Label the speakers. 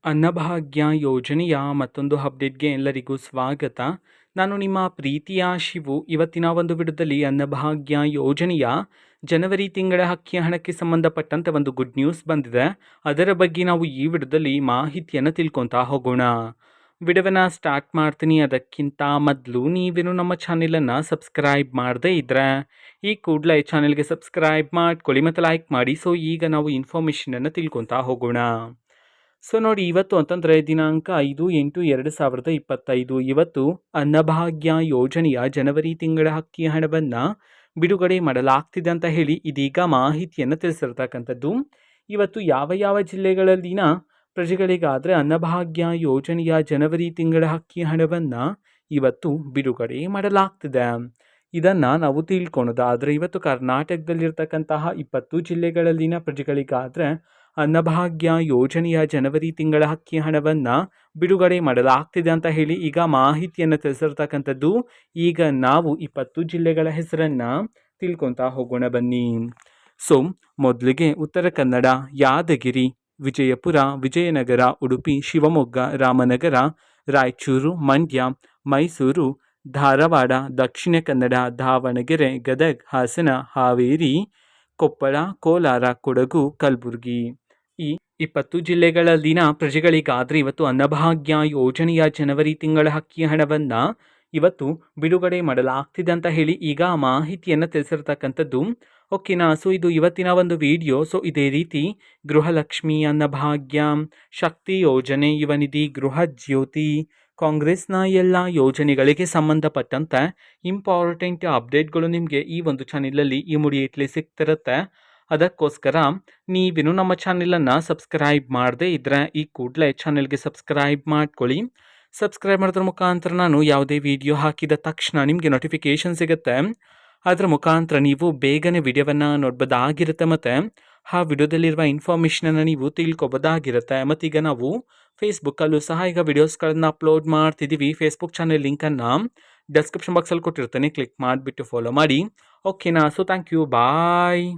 Speaker 1: ಅನ್ನಭಾಗ್ಯ ಯೋಜನೆಯ ಮತ್ತೊಂದು ಅಪ್ಡೇಟ್ಗೆ ಎಲ್ಲರಿಗೂ ಸ್ವಾಗತ. ನಾನು ನಿಮ್ಮ ಪ್ರೀತಿಯ ಶಿವು. ಇವತ್ತಿನ ಒಂದು ವಿಡಿಯೋದಲ್ಲಿ ಅನ್ನಭಾಗ್ಯ ಯೋಜನೆಯ ಜನವರಿ ತಿಂಗಳ ಅಕ್ಕಿ ಹಣಕ್ಕೆ ಸಂಬಂಧಪಟ್ಟಂತೆ ಒಂದು ಗುಡ್ ನ್ಯೂಸ್ ಬಂದಿದೆ. ಅದರ ಬಗ್ಗೆ ನಾವು ಈ ವಿಡಿಯೋದಲ್ಲಿ ಮಾಹಿತಿಯನ್ನು ತಿಳ್ಕೊತಾ ಹೋಗೋಣ. ವಿಡಿಯೋವನ್ನು ಸ್ಟಾರ್ಟ್ ಮಾಡ್ತೀನಿ. ಅದಕ್ಕಿಂತ ಮೊದಲು ನೀವೇನು ನಮ್ಮ ಚಾನೆಲನ್ನು ಸಬ್ಸ್ಕ್ರೈಬ್ ಮಾಡದೇ ಇದ್ದರೆ ಈ ಕೂಡಲೇ ಚಾನೆಲ್ಗೆ ಸಬ್ಸ್ಕ್ರೈಬ್ ಮಾಡ್ಕೊಳ್ಳಿ ಮತ್ತು ಲೈಕ್ ಮಾಡಿ. ಸೊ ಈಗ ನಾವು ಇನ್ಫಾರ್ಮೇಷನನ್ನು ತಿಳ್ಕೊತಾ ಹೋಗೋಣ. ಸೊ ನೋಡಿ, ಇವತ್ತು ಅಂತಂದರೆ ದಿನಾಂಕ 5/8/2025 ಇವತ್ತು ಅನ್ನಭಾಗ್ಯ ಯೋಜನೆಯ ಜನವರಿ ತಿಂಗಳ ಅಕ್ಕಿ ಹಣವನ್ನು ಬಿಡುಗಡೆ ಮಾಡಲಾಗ್ತಿದೆ ಅಂತ ಹೇಳಿ ಇದೀಗ ಮಾಹಿತಿಯನ್ನು ತಿಳಿಸಿರ್ತಕ್ಕಂಥದ್ದು. ಇವತ್ತು ಯಾವ ಯಾವ ಜಿಲ್ಲೆಗಳಲ್ಲಿನ ಪ್ರಜೆಗಳಿಗಾದರೆ ಅನ್ನಭಾಗ್ಯ ಯೋಜನೆಯ ಜನವರಿ ತಿಂಗಳ ಅಕ್ಕಿ ಹಣವನ್ನು ಇವತ್ತು ಬಿಡುಗಡೆ ಮಾಡಲಾಗ್ತಿದೆ, ಇದನ್ನು ನಾವು ತಿಳ್ಕೊಳೋದಾದರೆ ಇವತ್ತು ಕರ್ನಾಟಕದಲ್ಲಿರ್ತಕ್ಕಂತಹ 20 ಜಿಲ್ಲೆಗಳಲ್ಲಿನ ಪ್ರಜೆಗಳಿಗಾದರೆ ಅನ್ನಭಾಗ್ಯ ಯೋಜನೆಯ ಜನವರಿ ತಿಂಗಳ ಅಕ್ಕಿ ಹಣವನ್ನು ಬಿಡುಗಡೆ ಮಾಡಲಾಗ್ತಿದೆ ಅಂತ ಹೇಳಿ ಈಗ ಮಾಹಿತಿಯನ್ನು ತಿಳಿಸಿರ್ತಕ್ಕಂಥದ್ದು. ಈಗ ನಾವು 20 ಜಿಲ್ಲೆಗಳ ಹೆಸರನ್ನು ತಿಳ್ಕೊತಾ ಹೋಗೋಣ ಬನ್ನಿ. ಸೊ ಮೊದಲಿಗೆ ಉತ್ತರ ಕನ್ನಡ, ಯಾದಗಿರಿ, ವಿಜಯಪುರ, ವಿಜಯನಗರ, ಉಡುಪಿ, ಶಿವಮೊಗ್ಗ, ರಾಮನಗರ, ರಾಯಚೂರು, ಮಂಡ್ಯ, ಮೈಸೂರು, ಧಾರವಾಡ, ದಕ್ಷಿಣ ಕನ್ನಡ, ದಾವಣಗೆರೆ, ಗದಗ, ಹಾಸನ, ಹಾವೇರಿ, ಕೊಪ್ಪಳ, ಕೋಲಾರ, ಕೊಡಗು, ಕಲಬುರಗಿ. ಈ 20 ಜಿಲ್ಲೆಗಳಲ್ಲಿನ ಪ್ರಜೆಗಳಿಗಾದರೆ ಇವತ್ತು ಅನ್ನಭಾಗ್ಯ ಯೋಜನೆಯ ಜನವರಿ ತಿಂಗಳ ಅಕ್ಕಿ ಹಣವನ್ನು ಇವತ್ತು ಬಿಡುಗಡೆ ಮಾಡಲಾಗ್ತಿದೆ ಅಂತ ಹೇಳಿ ಈಗ ಮಾಹಿತಿಯನ್ನು ತಿಳಿಸಿರ್ತಕ್ಕಂಥದ್ದು. ಓಕೆನಾ. ಸೊ ಇದು ಇವತ್ತಿನ ಒಂದು ವಿಡಿಯೋ. ಸೊ ಇದೇ ರೀತಿ ಗೃಹಲಕ್ಷ್ಮಿ, ಅನ್ನಭಾಗ್ಯ, ಶಕ್ತಿ ಯೋಜನೆ, ಯುವ ನಿಧಿ, ಗೃಹ ಜ್ಯೋತಿ, ಕಾಂಗ್ರೆಸ್ನ ಎಲ್ಲ ಯೋಜನೆಗಳಿಗೆ ಸಂಬಂಧಪಟ್ಟಂತೆ ಇಂಪಾರ್ಟೆಂಟ್ ಅಪ್ಡೇಟ್ಗಳು ನಿಮಗೆ ಈ ಒಂದು ಚಾನೆಲಲ್ಲಿ ಇಮಿಡಿಯೇಟ್ಲಿ ಸಿಗ್ತಿರುತ್ತೆ. ಅದಕ್ಕೋಸ್ಕರ ನೀವೇನು ನಮ್ಮ ಚಾನೆಲನ್ನು ಸಬ್ಸ್ಕ್ರೈಬ್ ಮಾಡದೇ ಇದ್ದರೆ ಈ ಕೂಡಲೇ ಚಾನೆಲ್ಗೆ ಸಬ್ಸ್ಕ್ರೈಬ್ ಮಾಡ್ಕೊಳ್ಳಿ. ಸಬ್ಸ್ಕ್ರೈಬ್ ಮಾಡೋದ್ರ ಮುಖಾಂತರ ನಾನು ಯಾವುದೇ ವಿಡಿಯೋ ಹಾಕಿದ ತಕ್ಷಣ ನಿಮಗೆ ನೋಟಿಫಿಕೇಷನ್ ಸಿಗುತ್ತೆ. ಅದರ ಮುಖಾಂತರ ನೀವು ಬೇಗನೆ ವಿಡಿಯೋವನ್ನು ನೋಡ್ಬೋದಾಗಿರುತ್ತೆ ಮತ್ತು ಆ ವಿಡಿಯೋದಲ್ಲಿರುವ ಇನ್ಫಾರ್ಮೇಷನನ್ನು ನೀವು ತಿಳ್ಕೊಬೋದಾಗಿರುತ್ತೆ. ಮತ್ತೀಗ ನಾವು ಫೇಸ್ಬುಕ್ಕಲ್ಲೂ ಸಹ ಈಗ ವಿಡಿಯೋಸ್ಗಳನ್ನು ಅಪ್ಲೋಡ್ ಮಾಡ್ತಿದ್ದೀವಿ. ಫೇಸ್ಬುಕ್ ಚಾನೆಲ್ ಲಿಂಕನ್ನು ಡಿಸ್ಕ್ರಿಪ್ಷನ್ ಬಾಕ್ಸಲ್ಲಿ ಕೊಟ್ಟಿರ್ತೇನೆ, ಕ್ಲಿಕ್ ಮಾಡಿಬಿಟ್ಟು ಫಾಲೋ ಮಾಡಿ. ಓಕೆನಾ. So thank you, bye.